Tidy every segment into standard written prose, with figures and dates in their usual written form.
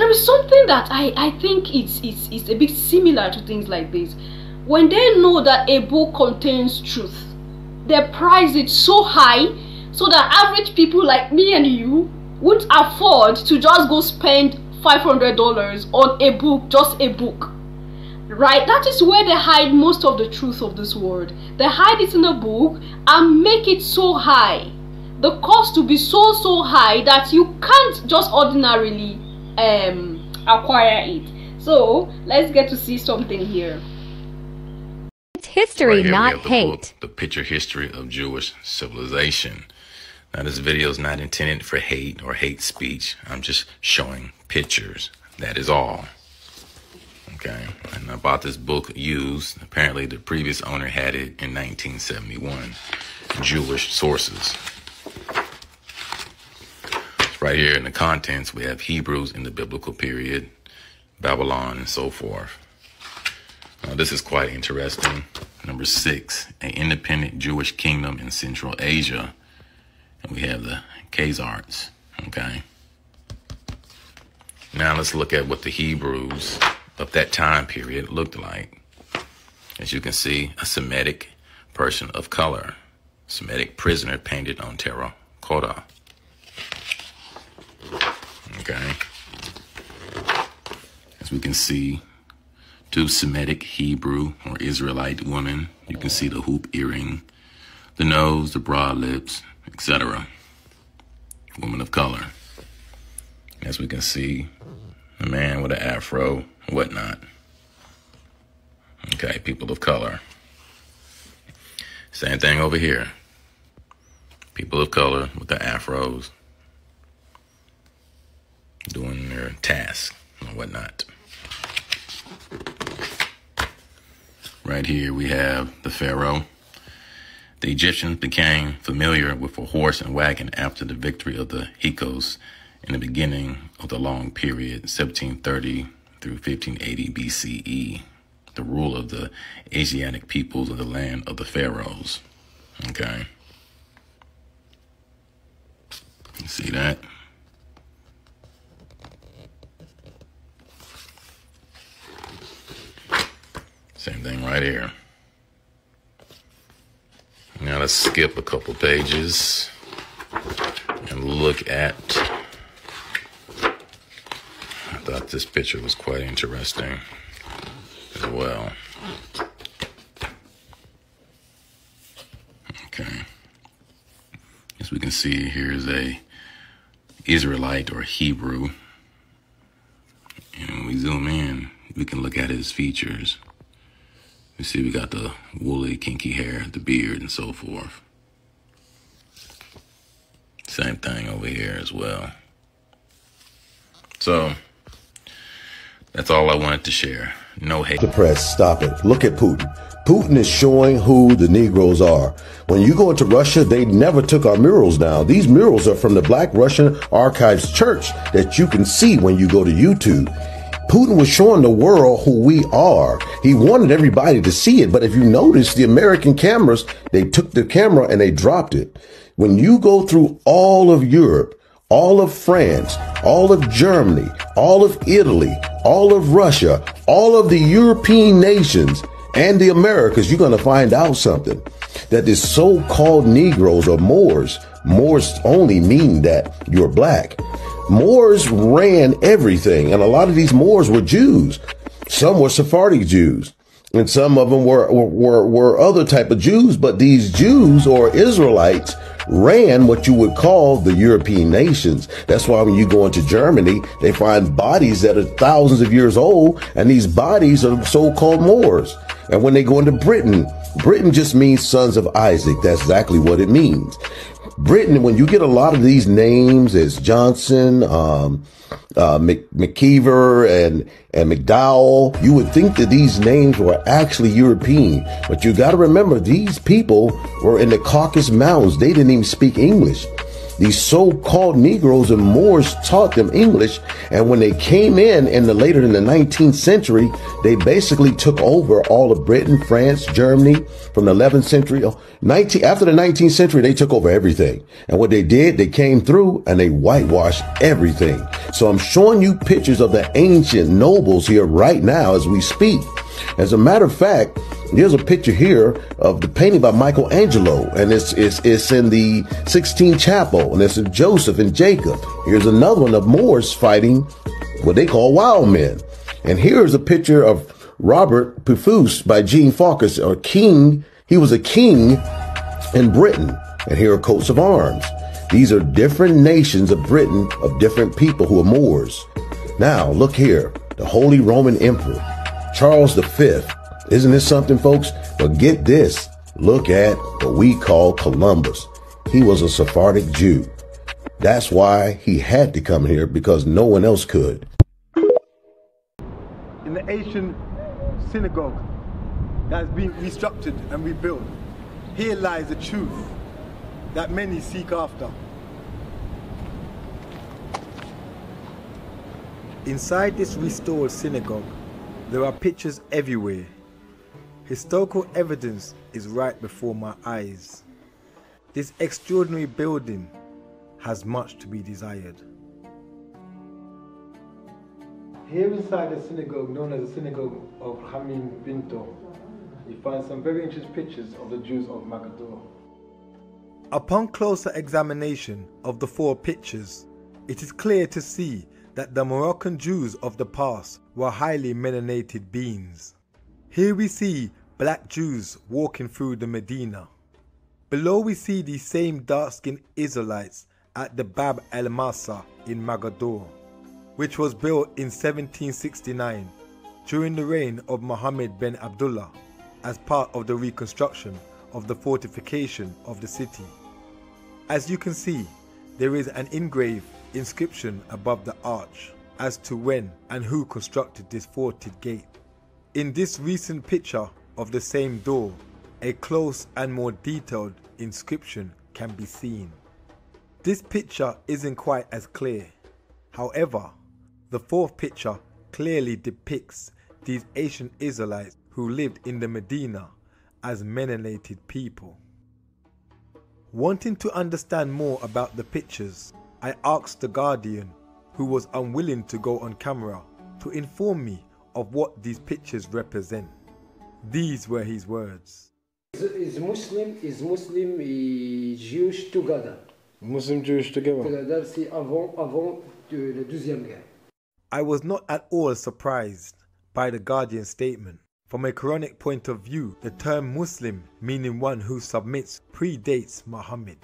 there is something that I think it's a bit similar to things like this. When they know that a book contains truth, they price it so high so that average people like me and you won't afford to just go spend $500 on a book, just a book. Right? That is where they hide most of the truth of this world. They hide it in a book and make it so high. The cost to be so high that you can't just ordinarily acquire it. So let's get to see something here. It's history, right not hate. The picture history of Jewish civilization. Now, this video is not intended for hate or hate speech. I'm just showing pictures. That is all. Okay. And I bought this book used. Apparently, the previous owner had it in 1971. Jewish sources. Right here in the contents, we have Hebrews in the biblical period, Babylon, and so forth. Now, this is quite interesting. Number 6, an independent Jewish kingdom in Central Asia. And we have the Khazars. Okay. Now let's look at what the Hebrews of that time period looked like. As you can see, a Semitic person of color. Semitic prisoner painted on terracotta. Okay. As we can see, 2 Semitic Hebrew or Israelite women. You can see the hoop earring, the nose, the broad lips, etc. Woman of color. As we can see, a man with an afro, whatnot. Okay, people of color. Same thing over here. People of color with the afros doing their task and whatnot. Right here we have the Pharaoh. The Egyptians became familiar with a horse and wagon after the victory of the Hyksos in the beginning of the long period, 1730 through 1580 BCE, the rule of the Asiatic peoples of the land of the pharaohs. Okay. You see that? Same thing right here. Now let's skip a couple pages and look at, I thought this picture was quite interesting as well. Okay. As we can see, here's a Israelite or Hebrew. And when we zoom in, we can look at his features. You see we got the woolly, kinky hair, the beard, and so forth. Same thing over here as well. So, that's all I wanted to share. No hate. The press, stop it. Look at Putin. Putin is showing who the Negroes are. When you go into Russia, they never took our murals down. These murals are from the Black Russian Archives Church that you can see when you go to YouTube. Putin was showing the world who we are. He wanted everybody to see it. But if you notice, the American cameras, they took the camera and they dropped it. When you go through all of Europe, all of France, all of Germany, all of Italy, all of Russia, all of the European nations and the Americas, you're going to find out something. That this so-called Negroes or Moors only mean that you're black. Moors ran everything, and a lot of these Moors were Jews. Some were Sephardic Jews, and some of them were other type of Jews. But these Jews or Israelites ran what you would call the European nations. That's why when you go into Germany, they find bodies that are thousands of years old, and these bodies are so-called Moors. And when they go into Britain, Britain just means sons of Isaac. That's exactly what it means. Britain, when you get a lot of these names as Johnson, McKeever and McDowell, you would think that these names were actually European. But you got to remember, these people were in the Caucasus Mountains. They didn't even speak English. These so-called Negroes and Moors taught them English, and when they came in later in the 19th century, they basically took over all of Britain, France, Germany from the 11th century. After the 19th century, they took over everything. And what they did, they came through and they whitewashed everything. So I'm showing you pictures of the ancient nobles here right now as we speak. As a matter of fact, there's a picture here of the painting by Michelangelo, and it's in the Sixtine Chapel, and it's of Joseph and Jacob. Here's another one of Moors fighting what they call wild men. And here's a picture of Robert Pufus by Jean Farkas, or king. He was a king in Britain. And here are coats of arms. These are different nations of Britain, of different people who are Moors. Now, look here, the Holy Roman Emperor, Charles V. Isn't this something, folks? But get this. Look at what we call Columbus. He was a Sephardic Jew. That's why he had to come here, because no one else could. In the ancient synagogue that's been restructured and rebuilt, here lies the truth that many seek after. Inside this restored synagogue, there are pictures everywhere. Historical evidence is right before my eyes. This extraordinary building has much to be desired. Here inside the synagogue, known as the synagogue of Hamim Binto, you find some very interesting pictures of the Jews of Magadur. Upon closer examination of the four pictures, it is clear to see that the Moroccan Jews of the past were highly melanated beings. Here we see black Jews walking through the Medina. Below we see these same dark-skinned Israelites at the Bab el-Masa in Magadur, which was built in 1769 during the reign of Muhammad bin Abdullah as part of the reconstruction of the fortification of the city. As you can see, there is an engraved inscription above the arch as to when and who constructed this forted gate. In this recent picture of the same door, a close and more detailed inscription can be seen. This picture isn't quite as clear. However, the fourth picture clearly depicts these ancient Israelites who lived in the Medina as melanated people. Wanting to understand more about the pictures, I asked the Guardian, who was unwilling to go on camera, to inform me of what these pictures represent. These were his words. Is Muslim Jewish together. Muslim Jewish together. That's avant la Deuxième Guerre. I was not at all surprised by the Guardian's statement. From a Quranic point of view, the term Muslim, meaning one who submits, predates Muhammad.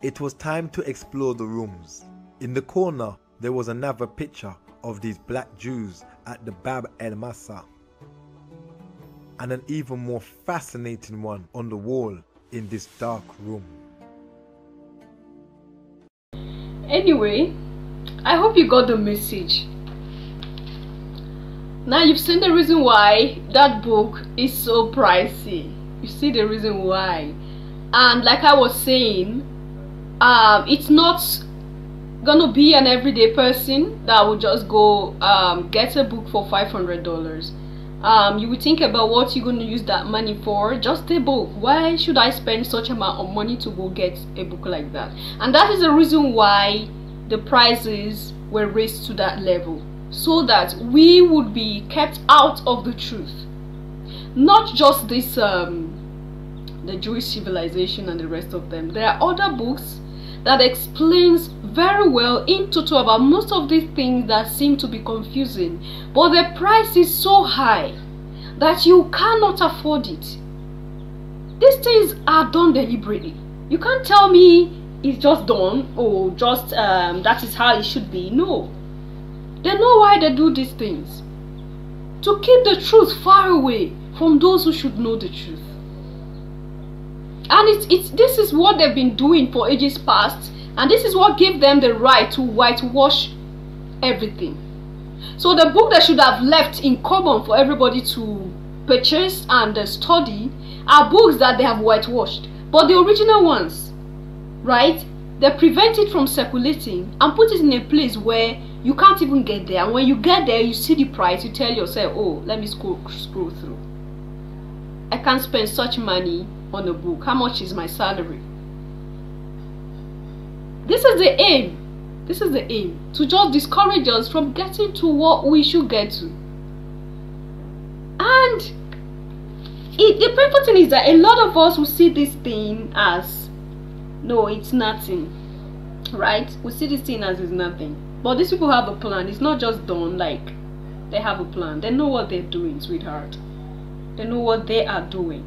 It was time to explore the rooms. In the corner, there was another picture of these black Jews at the Bab el-Masa, and an even more fascinating one on the wall in this dark room. Anyway, I hope you got the message. Now you've seen the reason why that book is so pricey. You see the reason why. And like I was saying, it's not gonna be an everyday person that will just go get a book for $500. You would think about what you're going to use that money for. Just a book. Why should I spend such amount of money to go get a book like that? And that is the reason why the prices were raised to that level, so that we would be kept out of the truth. Not just this the Jewish civilization and the rest of them. There are other books that explains very well in total about most of these things that seem to be confusing, but the price is so high that you cannot afford it. These things are done deliberately. You can't tell me it's just done or just that is how it should be. No, they know why they do these things, to keep the truth far away from those who should know the truth. And this is what they've been doing for ages past, and this is what gave them the right to whitewash everything. So the book that should have left in common for everybody to purchase and study are books that they have whitewashed. But the original ones, right, they prevent it from circulating and put it in a place where you can't even get there. And when you get there, you see the price, you tell yourself, oh, let me scroll through. I can't spend such money on a book. How much is my salary? This is the aim. This is the aim, to just discourage us from getting to what we should get to. And the painful thing is that a lot of us will see this thing as, no, it's nothing, right? We see this thing as it's nothing. But these people have a plan. It's not just done, like, they have a plan. They know what they're doing, sweetheart. They know what they are doing.